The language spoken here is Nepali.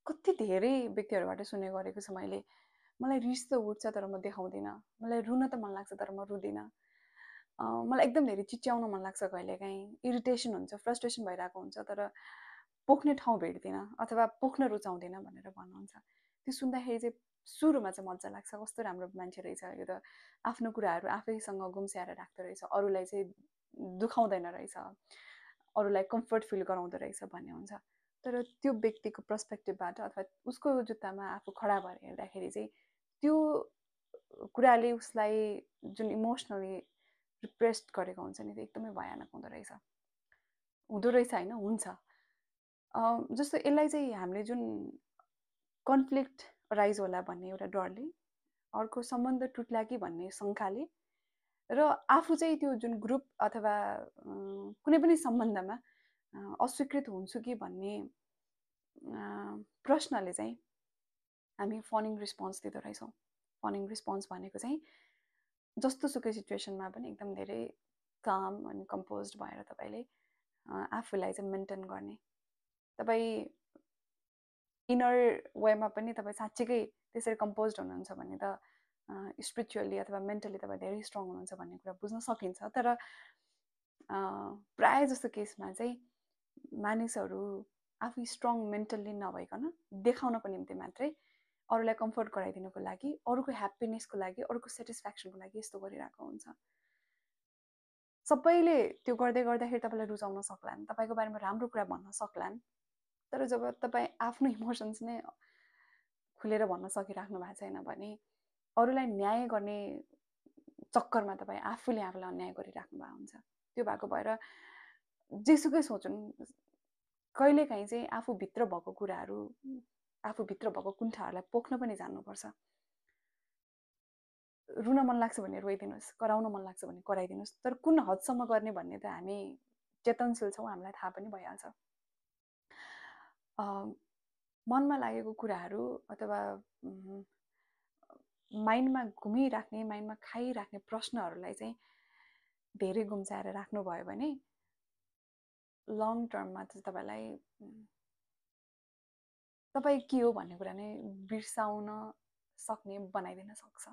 कति धेरै व्यक्तिहरूबाट सुन्ने गरेको छु मैले। मलाई रिस त उठ्छ तर म देखाउँदिनँ। मलाई रुन त मन लाग्छ तर म रुँदिनँ। मलाई एकदम धेरै चिच्याउन मन लाग्छ कहिलेकाहीँ। इरिटेसन हुन्छ, फ्रस्ट्रेसन भइरहेको हुन्छ तर पोख्ने ठाउँ भेट्दिनँ अथवा पोख्न रुचाउँदिनँ भनेर भन्नुहुन्छ। त्यो सुन्दाखेरि चाहिँ सुरुमा चाहिँ मजा लाग्छ, कस्तो राम्रो मान्छे रहेछ यो त, आफ्नो कुराहरू आफैसँग गुम्स्याएर राख्दो रहेछ, अरूलाई चाहिँ दुखाउँदैन रहेछ, अरूलाई कम्फर्ट फिल गराउँदो रहेछ भन्ने हुन्छ। तर त्यो व्यक्तिको पर्सपेक्टिभबाट अथवा उसको जुत्तामा आफू खडा भएर हेर्दाखेरि चाहिँ त्यो कुराले उसलाई जुन इमोसनली रिप्रेस्ड गरेको हुन्छ नि, त्यो एकदमै भयानक हुँदो रहेछ होइन, हुन्छ। जस्तो यसलाई चाहिँ हामीले जुन कन्फ्लिक्ट राइज होला भन्ने एउटा डरले, अर्को सम्बन्ध टुट्ला कि भन्ने शङ्काले, र आफू चाहिँ त्यो जुन ग्रुप अथवा कुनै पनि सम्बन्धमा अस्वीकृत हुन्छु कि भन्ने प्रश्नले चाहिँ हामी फनिङ रिस्पोन्स दिँदो रहेछौँ। फनिङ रिस्पोन्स भनेको चाहिँ जस्तो सुकै सिचुएसनमा पनि एकदम धेरै काम अनि कम्पोज भएर तपाईँले आफूलाई चाहिँ मेन्टेन गर्ने, तपाईँ इनर वेमा पनि तपाईँ साँच्चीकै त्यसरी कम्पोज हुनुहुन्छ भने त स्पिरिचुअली अथवा मेन्टली तपाईँ धेरै स्ट्रङ हुनुहुन्छ भन्ने कुरा बुझ्न सकिन्छ। तर प्राय जस्तो केसमा चाहिँ मानिसहरू आफू स्ट्रङ मेन्टल्ली नभइकन देखाउनको निम्ति मात्रै, अरूलाई कम्फर्ट गराइदिनुको लागि, अरूको ह्याप्पिनेसको लागि, अरूको सेटिस्फ्याक्सनको लागि यस्तो गरिरहेको हुन्छ। सबैले त्यो गर्दै गर्दाखेरि तपाईँलाई रुचाउन सक्लान्, तपाईँको बारेमा राम्रो कुरा भन्न सक्लान्, तर जब तपाईँ आफ्नो इमोसन्स नै खुलेर भन्न सकिराख्नु भएको छैन भने अरूलाई न्याय गर्ने चक्करमा तपाईँ आफूले आफूलाई अन्याय गरिराख्नु भएको हुन्छ। त्यो भएको भएर जेसुकै सोचुन्, कहिलेकाहीँ चाहिँ आफूभित्र भएको कुराहरू, आफूभित्र भएको कुण्ठाहरूलाई पोख्न पनि जान्नुपर्छ। रुन मन लाग्छ भने रोइदिनुहोस्, कराउन मन लाग्छ भने कराइदिनुहोस्, तर कुन हदसम्म गर्ने भन्ने त हामी चेतनशील छौँ, हामीलाई थाहा पनि भइहाल्छ। मनमा लागेको कुराहरू अथवा माइन्डमा घुमिराख्ने, माइन्डमा खाइराख्ने प्रश्नहरूलाई चाहिँ धेरै गुम्साएर राख्नुभयो भने लङ टर्ममा चाहिँ तपाईँलाई तपाईँ के हो भन्ने कुरा नै बिर्साउन सक्ने बनाइदिन सक्छ।